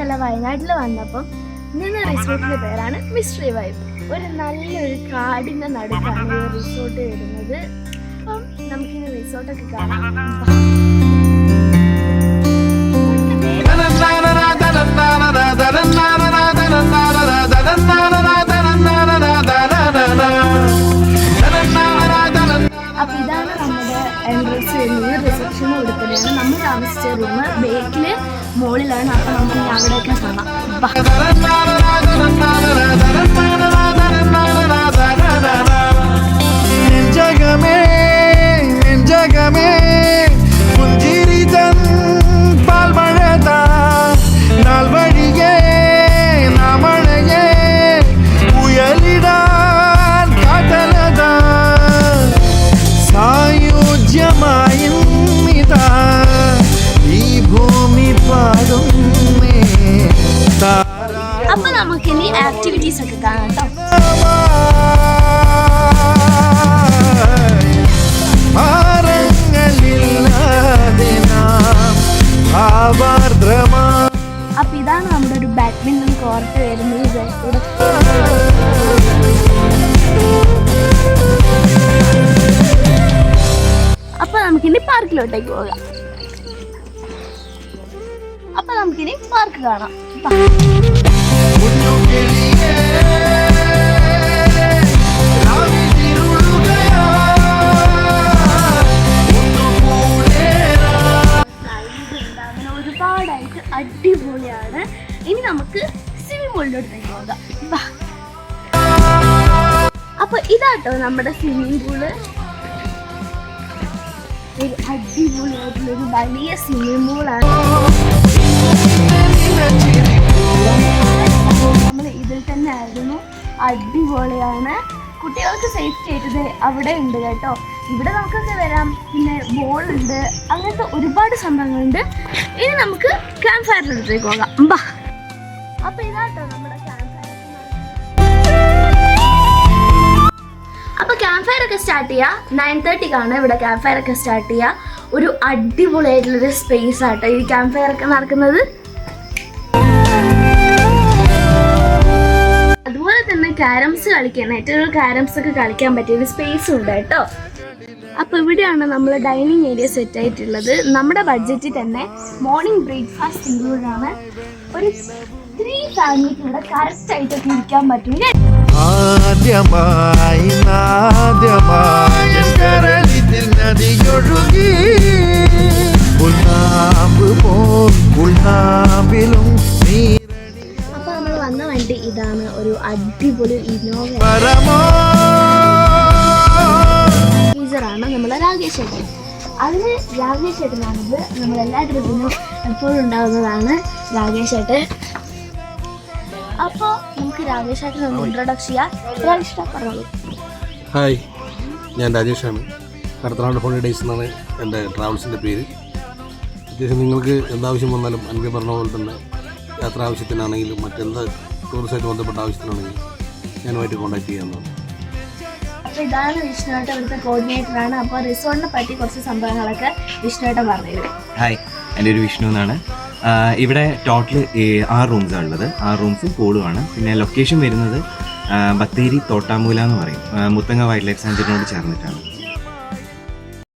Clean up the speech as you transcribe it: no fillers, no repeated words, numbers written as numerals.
ഇന്നലെ വയനാട്ടിൽ വന്നപ്പം ഇന്ന് റിസോർട്ടിൻ്റെ പേരാണ് മിസ്റ്ററി വൈബ്. ഒരു നല്ലൊരു കാടിൻ്റെ നടുക്കാണ് ഈ റിസോർട്ട് വരുന്നത്. അപ്പം നമുക്കിനി റിസോർട്ടൊക്കെ കാണാം. അപ്പം ഇതാണ് നമ്മുടെ എൻട്രൻസ് വരുന്നത്. റിസപ്ഷൻ കൊടുത്തതാണ്. നമ്മൾ താമസിച്ച റൂം ബേക്കിൽ മുകളിലാണ്. അപ്പം നമുക്ക് ഇനി അവിടെയൊക്കെ കാണാം. അപ്പൊ നമുക്കിനി ആക്ടിവിറ്റീസ് ഒക്കെ കാണാം കേട്ടോ. അപ്പൊ ഇതാണ് നമ്മുടെ ഒരു ബാഡ്മിന്റൺ കോർട്ട് വരുന്നത്. അപ്പൊ നമുക്കിനി പാർക്കിലോട്ടേക്ക് പോകാം. അപ്പൊ നമുക്കിനി പാർക്ക് കാണാം. അങ്ങനെ ഒരുപാടായിട്ട് അടിപൊളിയാണ്. ഇനി നമുക്ക് സ്വിമ്മിംഗ് പൂളിലോട്ടേക്ക് പോകാം. അപ്പൊ ഇതാട്ടോ നമ്മുടെ സ്വിമ്മിംഗ് പൂള്. ഒരു അടിപൊളിയായിട്ടുള്ളൊരു വലിയ സ്വിമ്മിംഗ് പൂളാണ്. നമ്മൾ ഇതിൽ തന്നെ ആയിരുന്നു. അടിപൊളിയാണ്. കുട്ടികൾക്ക് സേഫ്റ്റി ആയിട്ട് അവിടെ ഉണ്ട് കേട്ടോ. ഇവിടെ നമുക്കൊക്കെ വരാം. പിന്നെ ബോളുണ്ട്, അങ്ങനത്തെ ഒരുപാട് സംഭവങ്ങളുണ്ട്. ഇനി നമുക്ക് ക്യാമ്പ് ഫയറിൻ്റെ അടുത്തേക്ക് പോകാം. അപ്പൊ ഇതാട്ടോ നമ്മുടെ ക്യാമ്പ് ഫയർ. അപ്പോൾ ക്യാമ്പ് ഫയർ ഒക്കെ സ്റ്റാർട്ട് ചെയ്യുക 9:30 ഇവിടെ ക്യാമ്പ് ഫയർ ഒക്കെ സ്റ്റാർട്ട് ചെയ്യുക. ഒരു അടിപൊളിയായിട്ടുള്ളൊരു സ്പേസ് ആട്ടോ ഈ ക്യാമ്പ് ഫയർ ഒക്കെ നടക്കുന്നത്. അതുപോലെ തന്നെ ക്യാരംസ് കളിക്കാൻ, നെറ്റുകൾ ക്യാരംസ് ഒക്കെ കളിക്കാൻ പറ്റിയൊരു സ്പേസും ഉണ്ട് കേട്ടോ. അപ്പോൾ ഇവിടെയാണ് നമ്മൾ ഡൈനിങ് ഏരിയ സെറ്റ് ആയിട്ടുള്ളത്. നമ്മുടെ ബഡ്ജറ്റിൽ തന്നെ മോർണിംഗ് ബ്രേക്ക്ഫാസ്റ്റ് ഇൻക്ലൂഡാണ്. ഒരു 3 ഫാമിലിക്ക് ഇവിടെ കറക്റ്റായിട്ടൊക്കെ ഇരിക്കാൻ പറ്റും. അപ്പൊ നമ്മൾ വന്ന വണ്ടി ഇതാണ്. ഒരു അടിപൊളി ഇന്നോവ ആണ് നമ്മളെ രാകേഷ് ചേട്ടൻ. അതിന് രാകേഷ് ചേട്ടനാണത്. നമ്മളെല്ലാ ട്രിപ്പിനും എപ്പോഴും ഉണ്ടാകുന്നതാണ് രാകേഷ് ചേട്ടൻ. അപ്പോൾ നമുക്ക് രാജേഷ് ചേട്ടൻ ഒന്ന് ഇൻട്രൊഡക്ഷൻ ചെയ്യാം. പറഞ്ഞോളൂ. ഹായ്, ഞാൻ രാജേഷാണ്. കടത്തനാട് ഹോളിഡേയ്സ് എന്നാണ് എൻ്റെ ട്രാവൽസിൻ്റെ പേര്. അത്യാവശ്യം നിങ്ങൾക്ക് എന്താവശ്യം വന്നാലും എനിക്ക് പറഞ്ഞ പോലെ തന്നെ യാത്രാ ആവശ്യത്തിനാണെങ്കിലും മറ്റെന്ത് ടൂറിസമായിട്ട് ബന്ധപ്പെട്ട ആവശ്യത്തിനാണെങ്കിലും ഞാനുമായിട്ട് കോൺടാക്ട് ചെയ്യാവുന്നതാണ്. അപ്പോൾ ഇതാണ് വിഷ്ണുവേട്ടൻ, ഇവിടുത്തെ കോർഡിനേറ്ററാണ്. അപ്പോൾ റിസോർട്ടിനെ പറ്റി കുറച്ച് സംഭവങ്ങളൊക്കെ വിഷ്ണുവേട്ടൻ പറഞ്ഞു തരും. ഹായ്, എൻ്റെ ഒരു വിഷ്ണു എന്നാണ്. ഇവിടെ ടോട്ടൽ 6 റൂംസാണ് ഉള്ളത്. 6 റൂംസും പൂളുമാണ്. പിന്നെ ലൊക്കേഷൻ വരുന്നത് ബത്തേരി തോട്ടാമൂല എന്ന് പറയും. മുത്തങ്ങ വൈൽഡ് ലൈഫ് സാഞ്ചുറിനോട് ചേർന്നിട്ടാണ്.